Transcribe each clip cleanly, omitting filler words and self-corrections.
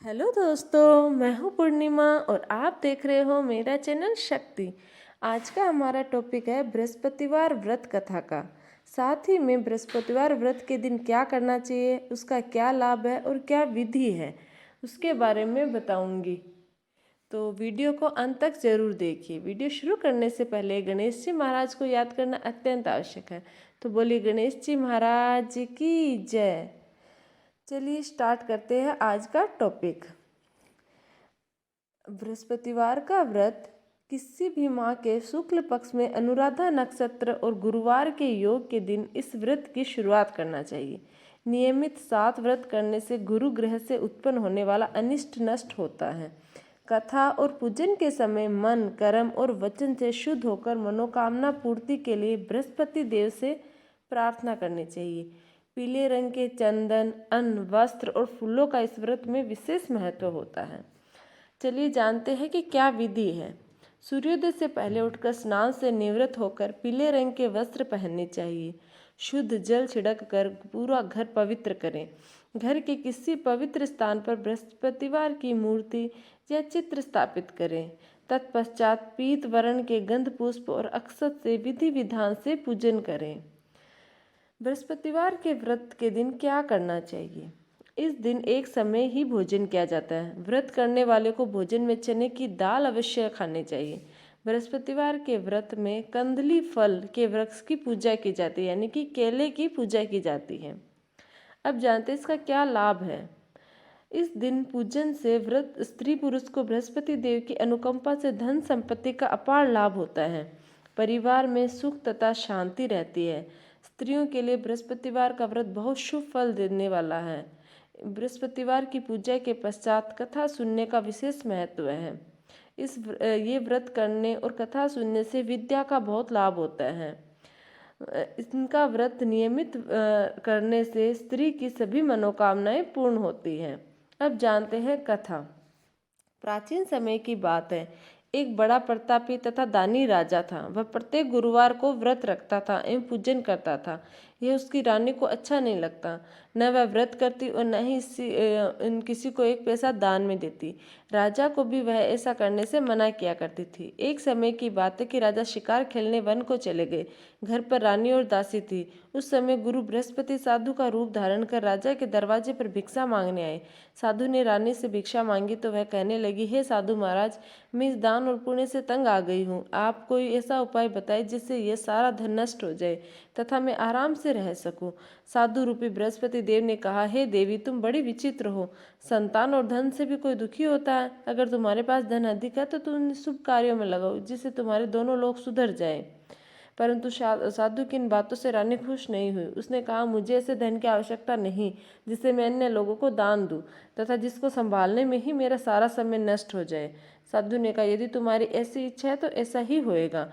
Hello दोस्तों, मैं हूँ पूर्णिमा और आप देख रहे हो मेरा चैनल शक्ति। आज का हमारा टॉपिक है बृहस्पतिवार व्रत कथा का। साथ ही में बृहस्पतिवार व्रत के दिन क्या करना चाहिए, उसका क्या लाभ है और क्या विधि है, उसके बारे में बताऊंगी। तो वीडियो को अंत तक जरूर देखिए। वीडियो शुरू करने से पहले गणेश जी महाराज को याद करना अत्यंत आवश्यक है। तो बोलिए गणेश जी महाराज की जय। चलिए स्टार्ट करते हैं आज का टॉपिक। बृहस्पतिवार का व्रत किसी भी माह के शुक्ल पक्ष में अनुराधा नक्षत्र और गुरुवार के योग के दिन इस व्रत की शुरुआत करना चाहिए। नियमित 7 व्रत करने से गुरु ग्रह से उत्पन्न होने वाला अनिष्ट नष्ट होता है। कथा और पूजन के समय मन, कर्म और वचन से शुद्ध होकर मनोकामना पूर्ति के लिए बृहस्पति देव से प्रार्थना करनी चाहिए। पीले रंग के चंदन, अन्न, वस्त्र और फूलों का इस व्रत में विशेष महत्व होता है। चलिए जानते हैं कि क्या विधि है। सूर्योदय से पहले उठकर स्नान से निवृत्त होकर पीले रंग के वस्त्र पहनने चाहिए। शुद्ध जल छिड़क कर पूरा घर पवित्र करें। घर के किसी पवित्र स्थान पर बृहस्पतिवार की मूर्ति या चित्र स्थापित करें। तत्पश्चात पीत वर्ण के गंध पुष्प और अक्षत से विधि विधान से पूजन करें। बृहस्पतिवार के व्रत के दिन क्या करना चाहिए। इस दिन एक समय ही भोजन किया जाता है। व्रत करने वाले को भोजन में चने की दाल अवश्य खानी चाहिए। बृहस्पतिवार के व्रत में कंदली फल के वृक्ष की पूजा की जाती है, यानी कि केले की पूजा की जाती है। अब जानते हैं इसका क्या लाभ है। इस दिन पूजन से व्रत स्त्री पुरुष को बृहस्पति देव की अनुकंपा से धन संपत्ति का अपार लाभ होता है। परिवार में सुख तथा शांति रहती है। स्त्रियों के लिए बृहस्पतिवार का व्रत बहुत शुभ फल देने वाला है। बृहस्पतिवार की पूजा के पश्चात कथा सुनने का विशेष महत्व है। ये व्रत करने और कथा सुनने से विद्या का बहुत लाभ होता है। इनका व्रत नियमित करने से स्त्री की सभी मनोकामनाएं पूर्ण होती हैं। अब जानते हैं कथा। प्राचीन समय की बात है। एक बड़ा प्रतापी तथा दानी राजा था। वह प्रत्येक गुरुवार को व्रत रखता था एवं पूजन करता था। यह उसकी रानी को अच्छा नहीं लगता। न वह व्रत करती और न ही किसी को एक पैसा दान में देती। राजा को भी वह ऐसा करने से मना किया करती थी। एक समय की बात है कि राजा शिकार खेलने वन को चले गए। घर पर रानी और दासी थी। उस समय गुरु बृहस्पति साधु का रूप धारण कर राजा के दरवाजे पर भिक्षा मांगने आए। साधु ने रानी से भिक्षा मांगी तो वह कहने लगी, हे साधु महाराज, मैं इस दान और पुण्य से तंग आ गई हूँ। आप कोई ऐसा उपाय बताए जिससे यह सारा धन नष्ट हो जाए तथा मैं आराम से रह सकूं। साधु रूपी बृहस्पति देव ने कहा, हे देवी, तुम बड़ी विचित्र हो। संतान और धन से भी कोई दुखी होता है। अगर तुम्हारे पास धन अधिक है तो तुम शुभ कार्यों में लगाओ जिससे तुम्हारे दोनों लोग सुधर जाए। परंतु साधु की इन बातों से रानी खुश नहीं हुई। उसने कहा, मुझे ऐसे धन की आवश्यकता नहीं जिससे मैं अन्य लोगों को दान दूं तथा जिसको संभालने में ही मेरा सारा समय नष्ट हो जाए। साधु ने कहा, यदि तुम्हारी ऐसी इच्छा है तो ऐसा ही होएगा।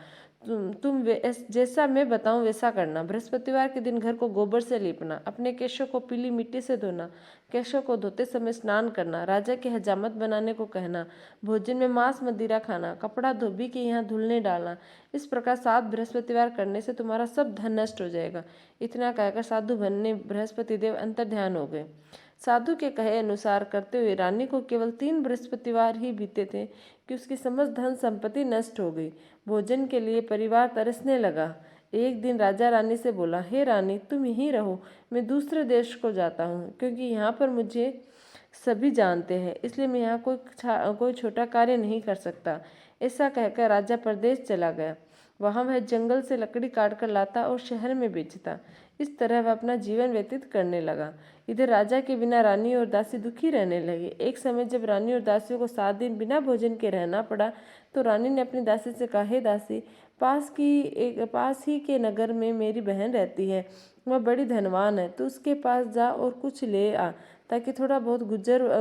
जैसा मैं बताऊं वैसा करना। बृहस्पतिवार के दिन घर को गोबर से लीपना, अपने केशों को पीली मिट्टी से धोना, केशों को धोते समय स्नान करना, राजा की हजामत बनाने को कहना, भोजन में मांस मदिरा खाना, कपड़ा धोबी के यहाँ धुलने डालना। इस प्रकार 7 बृहस्पतिवार करने से तुम्हारा सब धन नष्ट हो जाएगा। इतना कहकर साधु बनने बृहस्पति देव अंतर्ध्यान हो गए। साधु के कहे अनुसार करते हुए रानी को केवल 3 बृहस्पतिवार ही बीते थे कि उसकी समस्त धन संपत्ति नष्ट हो गई। भोजन के लिए परिवार तरसने लगा। एक दिन राजा रानी से बोला, हे रानी, तुम यहीं रहो, मैं दूसरे देश को जाता हूँ, क्योंकि यहाँ पर मुझे सभी जानते हैं, इसलिए मैं यहाँ कोई छोटा कार्य नहीं कर सकता। ऐसा कहकर राजा प्रदेश चला गया। वहाँ वह जंगल से लकड़ी काट कर लाता और शहर में बेचता। इस तरह वह अपना जीवन व्यतीत करने लगा। इधर राजा के बिना रानी और दासी दुखी रहने लगे। एक समय जब रानी और दासियों को 7 दिन बिना भोजन के रहना पड़ा तो रानी ने अपनी दासी से कहा, हे दासी, पास ही के नगर में मेरी बहन रहती है। वह बड़ी धनवान है। तो उसके पास जा और कुछ ले आ ताकि थोड़ा बहुत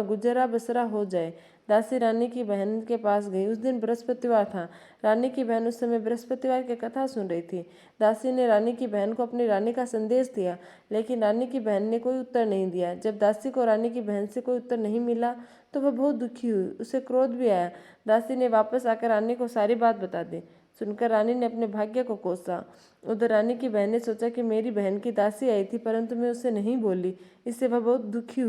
गुजरा बसरा हो जाए। दासी रानी की बहन के पास गई। उस दिन बृहस्पतिवार था। रानी की बहन उस समय बृहस्पतिवार की कथा सुन रही थी। दासी ने रानी की बहन को अपनी रानी का संदेश दिया, लेकिन रानी की बहन ने कोई उत्तर नहीं दिया। जब दासी को रानी की बहन से कोई उत्तर नहीं मिला तो वह बहुत दुखी हुई। उसे क्रोध भी आया। दासी ने वापस आकर रानी को सारी बात बता दी। सुनकर रानी ने अपने भाग्य को कोसा। उधर रानी की बहन ने सोचा कि मेरी बहन की दासी आई थी, परंतु मैं उसे नहीं बोली, इससे वह बहुत दुखी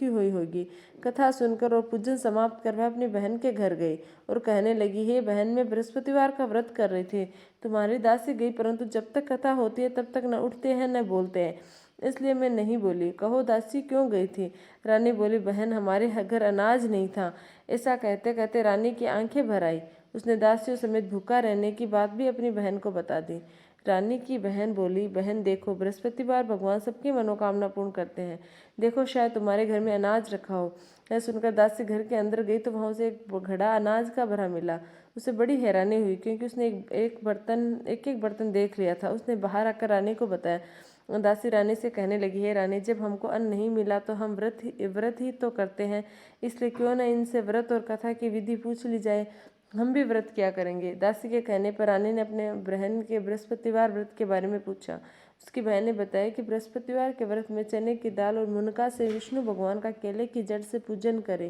हुई होगी। कथा सुनकर और पूजन समाप्त कर वह अपनी बहन के घर गई और कहने लगी, हे बहन, मैं बृहस्पतिवार का व्रत कर रही थी, तुम्हारी दासी गई, परंतु जब तक कथा होती है तब तक न उठते हैं न बोलते हैं, इसलिए मैं नहीं बोली। कहो दासी क्यों गई थी? रानी बोली, बहन, हमारे घर अनाज नहीं था। ऐसा कहते कहते रानी की आंखें भर आई। उसने दासियों समेत भूखा रहने की बात भी अपनी बहन को बता दी। रानी की बहन बोली, बहन देखो, बृहस्पतिवार भगवान सबकी मनोकामना पूर्ण करते हैं, देखो शायद तुम्हारे घर में अनाज रखा हो। यह सुनकर दासी घर के अंदर गई तो वहां उसे एक घड़ा अनाज का भरा मिला। उसे बड़ी हैरानी हुई, क्योंकि उसने एक एक बर्तन देख लिया था। उसने बाहर आकर रानी को बताया। दासी रानी से कहने लगी, हे रानी, जब हमको अन्न नहीं मिला तो हम व्रत ही तो करते हैं, इसलिए क्यों न इनसे व्रत और कथा की विधि पूछ ली जाए, हम भी व्रत किया करेंगे। दासी के कहने पर रानी ने अपने बहन के बृहस्पतिवार व्रत के बारे में पूछा। उसकी बहन ने बताया कि बृहस्पतिवार के व्रत में चने की दाल और मुनका से विष्णु भगवान का केले की जड़ से पूजन करे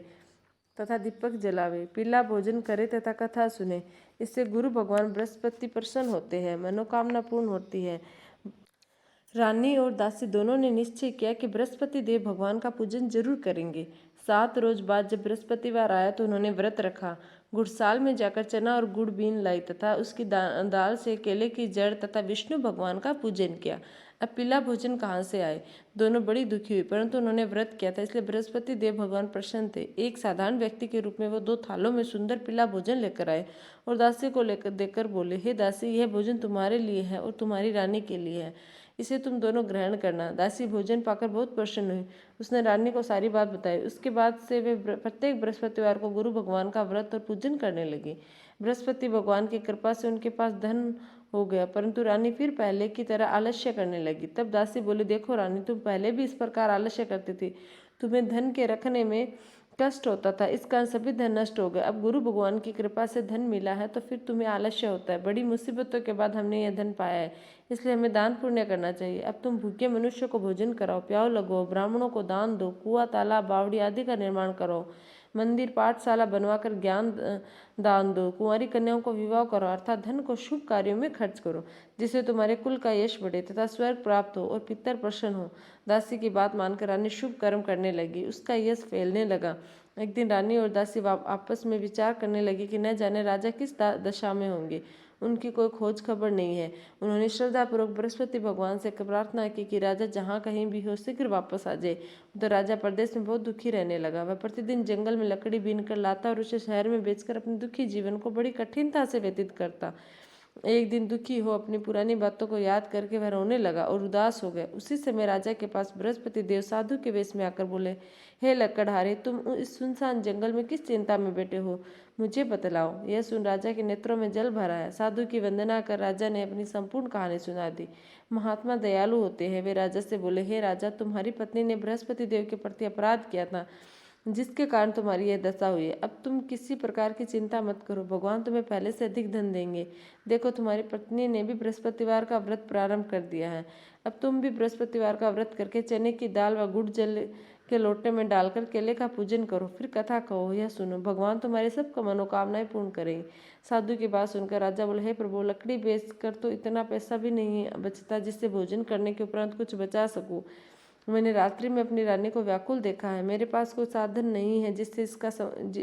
तथा दीपक जलावे, पीला भोजन करे तथा कथा सुने। इससे गुरु भगवान बृहस्पति प्रसन्न होते हैं, मनोकामना पूर्ण होती है। रानी और दासी दोनों ने निश्चय किया कि बृहस्पति देव भगवान का पूजन जरूर करेंगे। 7 रोज बाद जब बृहस्पतिवार आया तो उन्होंने व्रत रखा। गुड़साल में जाकर चना और गुड़ बीन लाई तथा उसकी दाल से केले की जड़ तथा विष्णु भगवान का पूजन किया। अब पीला भोजन कहाँ से आए? दोनों बड़ी दुखी हुई, परंतु उन्होंने व्रत किया था, इसलिए बृहस्पति देव भगवान प्रसन्न थे। एक साधारण व्यक्ति के रूप में वो 2 थालों में सुंदर पीला भोजन लेकर आए और दासी को लेकर देकर बोले, हे दासी, यह भोजन तुम्हारे लिए है और तुम्हारी रानी के लिए है, इसे तुम दोनों ग्रहण करना। दासी भोजन पाकर बहुत प्रसन्न हुई। उसने रानी को सारी बात बताई। उसके बाद से वे प्रत्येक बृहस्पतिवार को गुरु भगवान का व्रत और पूजन करने लगी। बृहस्पति भगवान की कृपा से उनके पास धन हो गया, परंतु रानी फिर पहले की तरह आलस्य करने लगी। तब दासी बोली, देखो रानी, तुम पहले भी इस प्रकार आलस्य करती थी, तुम्हें धन के रखने में कष्ट होता था, इस कारण सभी धन नष्ट हो गए। अब गुरु भगवान की कृपा से धन मिला है तो फिर तुम्हें आलस्य होता है। बड़ी मुसीबतों के बाद हमने यह धन पाया है, इसलिए हमें दान पुण्य करना चाहिए। अब तुम भूखे मनुष्य को भोजन कराओ, प्याऊ लगवाओ, ब्राह्मणों को दान दो, कुआं, तालाब, बावड़ी आदि का निर्माण करो, मंदिर, पाठशाला बनवाकर ज्ञान दान दो, कुंवारी कन्याओं को विवाह करो, अर्थात धन को शुभ कार्यों में खर्च करो, जिससे तुम्हारे कुल का यश बढ़े तथा स्वर्ग प्राप्त हो और पितर प्रसन्न हो। दासी की बात मानकर रानी शुभ कर्म करने लगी। उसका यश फैलने लगा। एक दिन रानी और दासी आपस में विचार करने लगी कि न जाने राजा किस दशा में होंगे, उनकी कोई खोज खबर नहीं है। उन्होंने श्रद्धापूर्वक बृहस्पति भगवान से प्रार्थना की कि राजा जहाँ कहीं भी हो शीघ्र वापस आ जाए। उधर राजा प्रदेश में बहुत दुखी रहने लगा। वह प्रतिदिन जंगल में लकड़ी बीन कर लाता और उसे शहर में बेचकर अपने दुखी जीवन को बड़ी कठिनता से व्यतीत करता। एक दिन दुखी हो अपनी पुरानी बातों को याद करके वह रोने लगा और उदास हो गया। उसी समय राजा के पास बृहस्पति देव साधु के वेश में आकर बोले, हे लकड़हारे, तुम इस सुनसान जंगल में किस चिंता में बैठे हो, मुझे बतलाओ। यह सुन राजा के नेत्रों में जल भर आया। साधु की वंदना कर राजा ने अपनी संपूर्ण कहानी सुना दी। महात्मा दयालु होते हैं। वे राजा से बोले, हे राजा, तुम्हारी पत्नी ने बृहस्पति देव के प्रति अपराध किया था, जिसके कारण तुम्हारी यह दशा हुई है। अब तुम किसी प्रकार की चिंता मत करो, भगवान तुम्हें पहले से अधिक धन देंगे। देखो, तुम्हारी पत्नी ने भी बृहस्पतिवार का व्रत प्रारंभ कर दिया है। अब तुम भी बृहस्पतिवार का व्रत करके चने की दाल व गुड़ जल के लोटे में डालकर केले का पूजन करो, फिर कथा कहो, यह सुनो, भगवान तुम्हारे सबको मनोकामनाएं पूर्ण करेंगे। साधु की बात सुनकर राजा बोले, हे प्रभु, लकड़ी बेचकर तो इतना पैसा भी नहीं बचता जिससे भोजन करने के उपरांत कुछ बचा सकूं। मैंने रात्रि में अपनी रानी को व्याकुल देखा है। मेरे पास कोई साधन नहीं है जिससे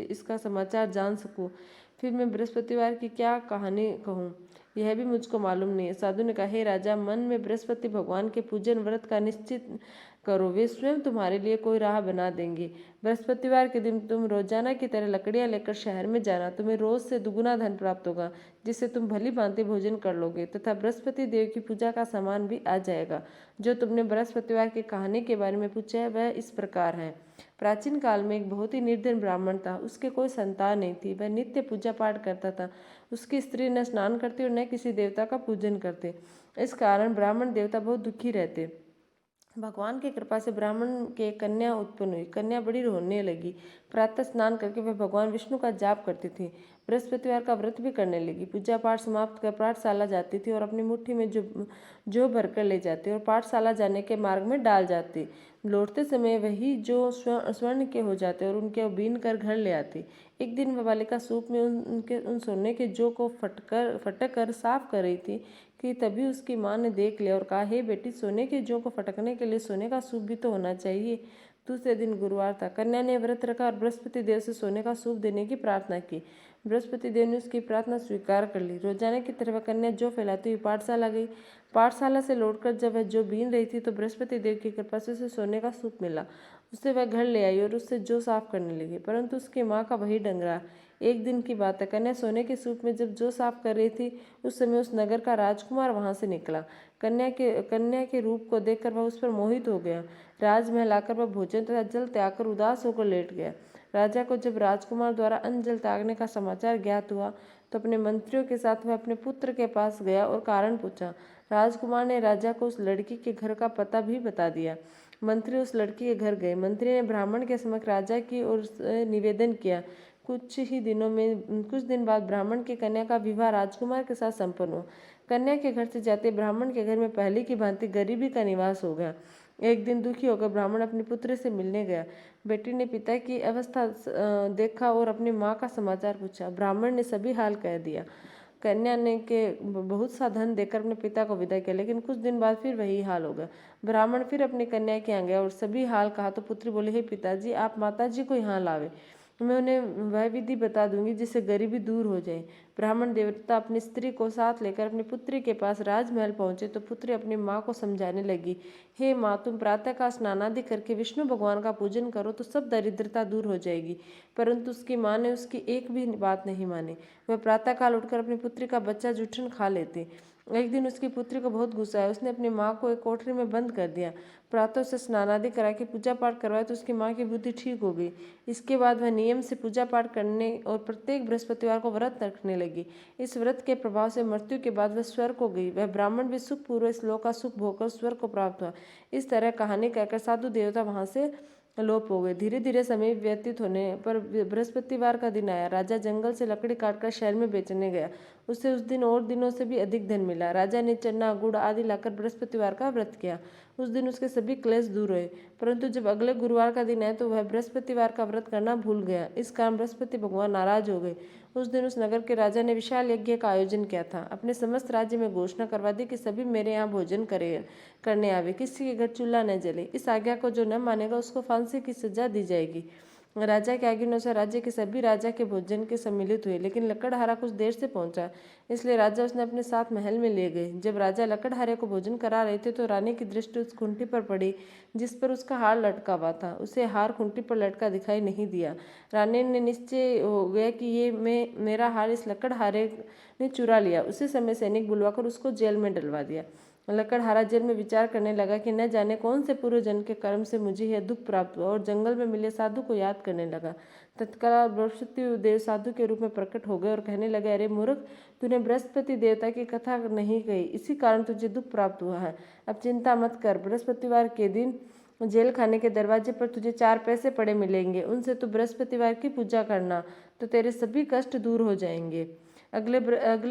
इसका समाचार जान सकूं। फिर मैं बृहस्पतिवार की क्या कहानी कहूँ, यह भी मुझको मालूम नहीं है। साधु ने कहा, हे राजा, मन में बृहस्पति भगवान के पूजन व्रत का निश्चित करो, वे स्वयं तुम्हारे लिए कोई राह बना देंगे। बृहस्पतिवार के दिन तुम रोजाना की तरह लकड़ियां लेकर शहर में जाना, तुम्हें रोज से दुगुना धन प्राप्त होगा, जिससे तुम भली भांति भोजन कर लोगे तथा बृहस्पति देव की पूजा का सामान भी आ जाएगा। जो तुमने बृहस्पतिवार की कहानी के बारे में पूछा है वह इस प्रकार है। प्राचीन काल में एक बहुत ही निर्धन ब्राह्मण था। उसके कोई संतान नहीं थी। वह नित्य पूजा पाठ करता था। उसकी स्त्री न स्नान करती और न किसी देवता का पूजन करते। इस कारण ब्राह्मण देवता बहुत दुखी रहते। भगवान की कृपा से ब्राह्मण के कन्या उत्पन्न हुई। कन्या बड़ी रोने लगी। प्रातः स्नान करके वह भगवान विष्णु का जाप करती थी। बृहस्पतिवार का व्रत भी करने लगी। पूजा पाठ समाप्त कर पाठशाला जाती थी और अपनी मुट्ठी में जो भरकर ले जाती और पाठशाला जाने के मार्ग में डाल जाती। लौटते समय वही जो स्वर्ण के हो जाते और उनके बीन कर घर ले आती। एक दिन वह बालिका सूप में उन सोने के जौ को फटक कर साफ कर रही थी कि तभी उसकी माँ ने देख लिया और कहा, हे बेटी, सोने के जौ को फटकने के लिए सोने का सूप भी तो होना चाहिए। दूसरे दिन गुरुवार था। कन्या ने व्रत रखा और बृहस्पति देव से सोने का सूप देने की प्रार्थना की। बृहस्पति देव ने उसकी प्रार्थना स्वीकार कर ली। रोजाना की तरह वह कन्या जौ फैलाती हुई पाठशाला गई। पाठशाला से लौटकर जब वह जौ बीन रही थी तो बृहस्पति देव की कृपा से उसे सोने का सूप मिला। उसे वह घर ले आई और उससे जौ साफ करने लगी, परंतु उसकी माँ का वही ढंग रहा। एक दिन की बात है, कन्या सोने के सूप में जब जौ साफ कर रही थी उस समय उस नगर का राजकुमार वहां से निकला। कन्या के रूप को देखकर वह उस पर मोहित हो गया। राजमहल आकर वह भोजन तथा जल त्याग कर उदास होकर लेट गया। राजा को जब राजकुमार द्वारा अन्न जल त्यागने का समाचार ज्ञात हुआ तो अपने मंत्रियों के साथ वह अपने पुत्र के पास गया और कारण पूछा। राजकुमार ने राजा को उस लड़की के घर का पता भी बता दिया। मंत्री उस लड़की के घर गए। मंत्री ने ब्राह्मण के समक्ष राजा की ओर से निवेदन किया। कुछ दिन बाद ब्राह्मण की कन्या का विवाह राजकुमार के साथ संपन्न हुआ। कन्या के घर से जाते ब्राह्मण के घर में पहले की भांति गरीबी का निवास हो गया। एक दिन दुखी होकर ब्राह्मण अपने पुत्र से मिलने गया। बेटी ने पिता की अवस्था देखा और अपनी माँ का समाचार पूछा। ब्राह्मण ने सभी हाल कह दिया। कन्या ने के बहुत सा धन देकर अपने पिता को विदा किया, लेकिन कुछ दिन बाद फिर वही हाल हो गया। ब्राह्मण फिर अपनी कन्या के यहाँ गया और सभी हाल कहा तो पुत्री बोले, हे पिताजी, आप माताजी को यहाँ लावे, मैं उन्हें वह विधि बता दूंगी जिससे गरीबी दूर हो जाए। ब्राह्मण देवता अपनी स्त्री को साथ लेकर अपनी पुत्री के पास राजमहल पहुंचे तो पुत्री अपनी माँ को समझाने लगी, हे माँ, तुम प्रातःकाल स्नान आदि करके विष्णु भगवान का पूजन करो तो सब दरिद्रता दूर हो जाएगी। परंतु उसकी माँ ने उसकी एक भी बात नहीं मानी। वह प्रातःकाल उठकर अपनी पुत्री का बच्चा जूठन खा लेती। एक दिन उसकी पुत्री को बहुत गुस्सा आया। उसने अपनी माँ को एक कोठरी में बंद कर दिया। प्रातः से स्नान आदि करा के पूजा पाठ करवाया तो उसकी माँ की बुद्धि ठीक हो गई। इसके बाद वह नियम से पूजा पाठ करने और प्रत्येक बृहस्पतिवार को व्रत रखने लगी। इस व्रत के प्रभाव से मृत्यु के बाद वह स्वर्ग को गई। वह ब्राह्मण भी सुखपूर्वक इस लोक का सुख भोगकर स्वर्ग को प्राप्त हुआ। इस तरह कहानी कहकर साधु देवता वहां से लोप हो गए। धीरे धीरे समय व्यतीत होने पर बृहस्पतिवार का दिन आया। राजा जंगल से लकड़ी काटकर शहर में बेचने गया। उसे उस दिन और दिनों से भी अधिक धन मिला। राजा ने चना गुड़ आदि लाकर बृहस्पतिवार का व्रत किया। उस दिन उसके सभी क्लेश दूर हुए। परंतु जब अगले गुरुवार का दिन आया तो वह बृहस्पतिवार का व्रत करना भूल गया। इस कारण बृहस्पति भगवान नाराज हो गए। उस दिन उस नगर के राजा ने विशाल यज्ञ का आयोजन किया था। अपने समस्त राज्य में घोषणा करवा दी कि सभी मेरे यहाँ भोजन करने आवे, किसी के घर चूल्हा न जले। इस आज्ञा को जो न मानेगा उसको फांसी की सजा दी जाएगी। राजा के आज्ञा अनुसार राज्य के सभी राजा के भोजन के सम्मिलित हुए, लेकिन लकड़हारा कुछ देर से पहुंचा, इसलिए राजा उसने अपने साथ महल में ले गए। जब राजा लकड़हारे को भोजन करा रहे थे तो रानी की दृष्टि उस खूंटी पर पड़ी जिस पर उसका हार लटका हुआ था। उसे हार खूंटी पर लटका दिखाई नहीं दिया। रानी ने निश्चय हो गया कि ये मेरा हार इस लकड़हारे ने चुरा लिया। उसी समय सैनिक बुलवाकर उसको जेल में डलवा दिया। लकड़हारा जेल में विचार करने लगा कि न जाने कौन से पूर्व जन्म के कर्म से मुझे यह दुख प्राप्त हुआ, और जंगल में मिले साधु को याद करने लगा। तत्काल बृहस्पति देव साधु के रूप में प्रकट हो गए और कहने लगे, अरे मूर्ख, तूने बृहस्पति देवता की कथा नहीं कही, इसी कारण तुझे दुख प्राप्त हुआ है। अब चिंता मत कर। बृहस्पतिवार के दिन जेल खाने के दरवाजे पर तुझे 4 पैसे पड़े मिलेंगे। उनसे तू बृहस्पतिवार की पूजा करना तो तेरे सभी कष्ट दूर हो जाएंगे। अगले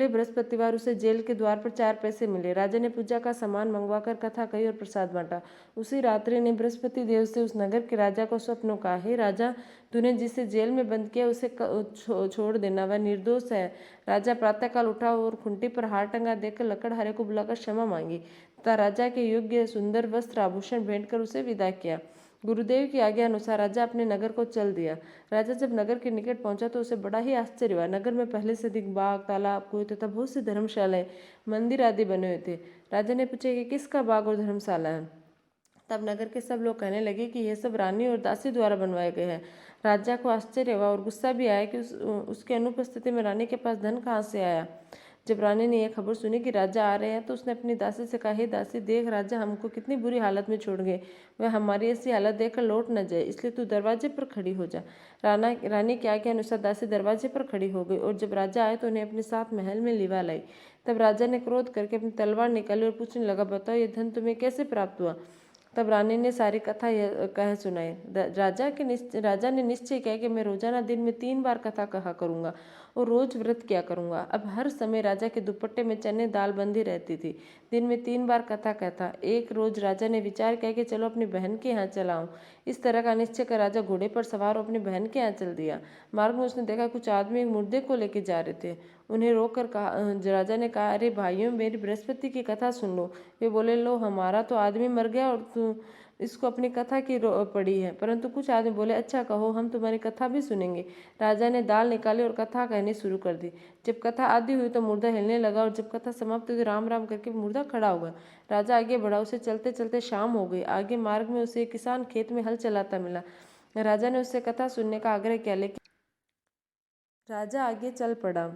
बृहस्पतिवार उसे जेल के द्वार पर 4 पैसे मिले। राजा ने पूजा का सामान मंगवाकर कथा कही और प्रसाद बांटा। उसी रात्रि ने बृहस्पति देव से उस नगर के राजा को स्वप्न कहा, हे राजा, तूने जिसे जेल में बंद किया उसे छोड़ देना, वह निर्दोष है। राजा प्रातःकाल उठा और खूंटी पर हार टंगा देखकर लकड़हारे को बुलाकर क्षमा मांगी तथा राजा के योग्य सुंदर वस्त्र आभूषण भेंट कर उसे विदा किया। गुरुदेव की आज्ञा अनुसार राजा अपने नगर को चल दिया। राजा जब नगर के निकट पहुंचा तो उसे बड़ा ही आश्चर्य हुआ। नगर में पहले से अधिक बाग, तालाब, कुएं तथा बहुत सी धर्मशालाएं, मंदिर आदि बने हुए थे। राजा ने पूछा कि किसका बाग और धर्मशाला है। तब नगर के सब लोग कहने लगे कि यह सब रानी और दासी द्वारा बनवाए गए हैं। राजा को आश्चर्य हुआ और गुस्सा भी आया कि उसके अनुपस्थिति में रानी के पास धन कहाँ से आया। जब रानी ने यह खबर सुनी कि राजा आ रहे हैं तो उसने अपनी दासी से कहा, हे दासी, देख राजा हमको कितनी बुरी हालत में छोड़ गए। वह हमारी ऐसी हालत देखकर लौट न जाए, इसलिए तू दरवाजे पर खड़ी हो जा। रानी की आज्ञा अनुसार दासी दरवाजे पर खड़ी हो गई और जब राजा आए तो उन्हें अपने साथ महल में लिवा लाई। तब राजा ने क्रोध करके अपनी तलवार निकाली और पूछने लगा, बताओ ये धन तुम्हें कैसे प्राप्त हुआ। तब रानी ने सारी कथा कह सुनाई। राजा ने निश्चय किया कि मैं रोजाना दिन में 3 बार कथा कहा करूंगा और रोज व्रत किया करूंगा। अब हर समय राजा के दुपट्टे में चने दाल बंधी रहती थी। दिन में 3 बार कथा कहता। एक रोज राजा ने विचार किया कि चलो अपनी बहन के यहाँ चलाऊं। इस तरह का निश्चय कर राजा घोड़े पर सवार अपनी बहन के यहाँ चल दिया। मार्ग में उसने देखा कुछ आदमी एक मुर्दे को लेकर जा रहे थे। उन्हें रोककर कहा, राजा ने कहा, अरे भाइयों, मेरी बृहस्पति की कथा सुन लो। वे बोले, लो, हमारा तो आदमी मर गया और तू इसको अपनी कथा की पड़ी है। परंतु कुछ आदमी बोले, अच्छा कहो, हम तुम्हारी कथा भी सुनेंगे। राजा ने दाल निकाली और कथा कहनी शुरू कर दी। जब कथा आधी हुई तो मुर्दा हिलने लगा और जब कथा समाप्त हुई तो राम राम करके मुर्दा खड़ा हो गया। राजा आगे बढ़ा। उसे चलते चलते शाम हो गई। आगे मार्ग में उसे एक किसान खेत में हल चलाता मिला। राजा ने उससे कथा सुनने का आग्रह किया, लेकिन राजा आगे चल पड़ा।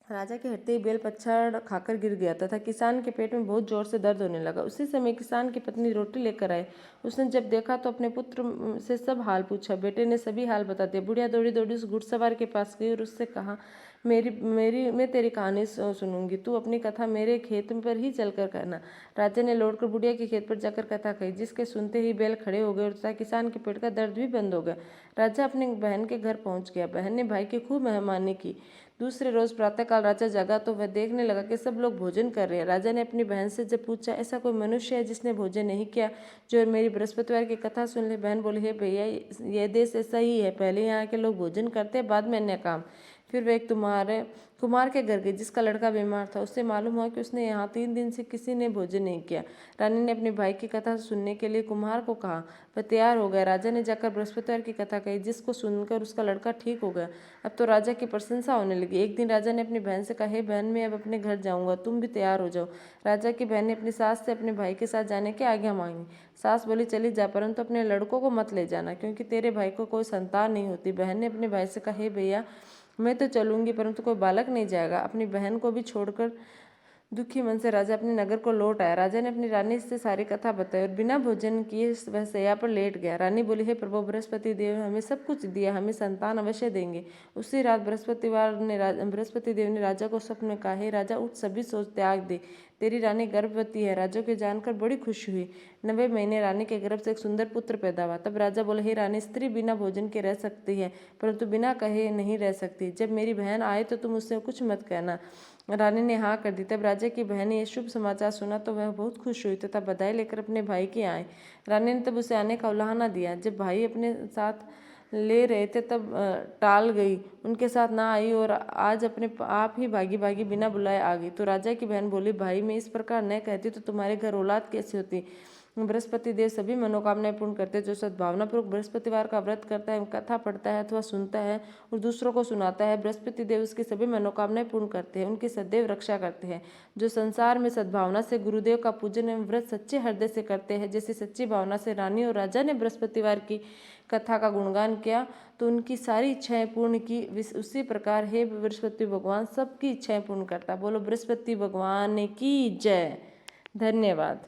राजा के हटते ही बैल पछाड़ खाकर गिर गया तथा किसान के पेट में बहुत जोर से दर्द होने लगा। उसी समय किसान की पत्नी रोटी लेकर आई। उसने जब देखा तो अपने पुत्र से सब हाल पूछा। बेटे ने सभी हाल बता दिए। बुढ़िया दौड़ी दौड़ी उस घुड़सवार के पास गई और उससे कहा, मैं तेरी कहानी सुनूंगी। तू अपनी कथा मेरे खेत पर ही चलकर कहना। राजा ने लौटकर बुढ़िया के खेत पर जाकर कथा कही, जिसके सुनते ही बैल खड़े हो गए और तथा किसान के पेट का दर्द भी बंद हो गया। राजा अपनी बहन के घर पहुंच गया। बहन ने भाई की खूब मेहमानी की। दूसरे रोज प्रातःकाल राजा जगा तो वह देखने लगा कि सब लोग भोजन कर रहे हैं। राजा ने अपनी बहन से जब पूछा, ऐसा कोई मनुष्य है जिसने भोजन नहीं किया, जो मेरी बृहस्पतिवार की कथा सुन ले? बहन बोली, हे भैया, यह देश ऐसा ही है। पहले यहाँ के लोग भोजन करते हैं, बाद में अन्य काम। फिर वह एक कुमार के घर गई जिसका लड़का बीमार था। उससे मालूम हुआ कि उसने यहाँ 3 दिन से किसी ने भोजन नहीं किया। रानी ने अपने भाई की कथा सुनने के लिए कुम्हार को कहा। वह तैयार हो गया। राजा ने जाकर बृहस्पतिवार की कथा कही, जिसको सुनकर उसका लड़का ठीक हो गया। अब तो राजा की प्रशंसा होने लगी। एक दिन राजा ने अपनी बहन से कहा, हे बहन, मैं अब अपने घर जाऊंगा, तुम भी तैयार हो जाओ। राजा की बहन ने अपनी सास से अपने भाई के साथ जाने की आज्ञा मांगी। सास बोली, चली जा, परंतु अपने लड़कों को मत ले जाना, क्योंकि तेरे भाई को कोई संतान नहीं होती। बहन ने अपने भाई से कहा, हे भैया, मैं तो चलूंगी, परंतु कोई बालक नहीं जाएगा। अपनी बहन को भी छोड़कर दुखी मन से राजा अपने नगर को लौट आया। राजा ने अपनी रानी से सारी कथा बताई और बिना भोजन किए वह शैया पर लेट गया। रानी बोली, हे प्रभु बृहस्पति देव, हमें सब कुछ दिया, हमें संतान अवश्य देंगे। उसी रात बृहस्पति देव ने राजा को स्वप्न में कहा, हे राजा, उठ, सभी सोच त्याग दे, तेरी रानी गर्भवती है। राजा को जानकर बड़ी खुशी हुई। 90 महीने रानी के गर्भ से एक सुंदर पुत्र पैदा हुआ। तब राजा बोले, हे रानी, स्त्री बिना भोजन के रह सकती है, परंतु बिना कहे नहीं रह सकती। जब मेरी बहन आए तो तुम उससे कुछ मत कहना। रानी ने हाँ कर दी। तब राजा की बहन ने यह शुभ समाचार सुना तो वह बहुत खुश हुई तथा बधाई लेकर अपने भाई के आए। रानी ने तब उसे आने का उलाहना दिया। जब भाई अपने साथ ले रहे थे तब टाल गई, उनके साथ ना आई और आज अपने आप ही भागी भागी बिना बुलाए आ गई। तो राजा की बहन बोली, भाई, मैं इस प्रकार न कहती तो तुम्हारे घर औलाद कैसे होती? बृहस्पति देव सभी मनोकामनाएं पूर्ण करते हैं। जो सद्भावनापूर्वक बृहस्पतिवार का व्रत करता है, कथा पढ़ता है अथवा सुनता है और दूसरों को सुनाता है, बृहस्पति देव उसकी सभी मनोकामनाएं पूर्ण करते हैं, उनकी सदैव रक्षा करते हैं। जो संसार में सद्भावना से गुरुदेव का पूजन एवं व्रत सच्चे हृदय से करते हैं, जैसी सच्ची भावना से रानी और राजा ने बृहस्पतिवार की कथा का गुणगान किया तो उनकी सारी इच्छाएं पूर्ण की। उसी प्रकार हे बृहस्पति भगवान सबकी इच्छाएं पूर्ण करता। बोलो बृहस्पति भगवान की जय। धन्यवाद।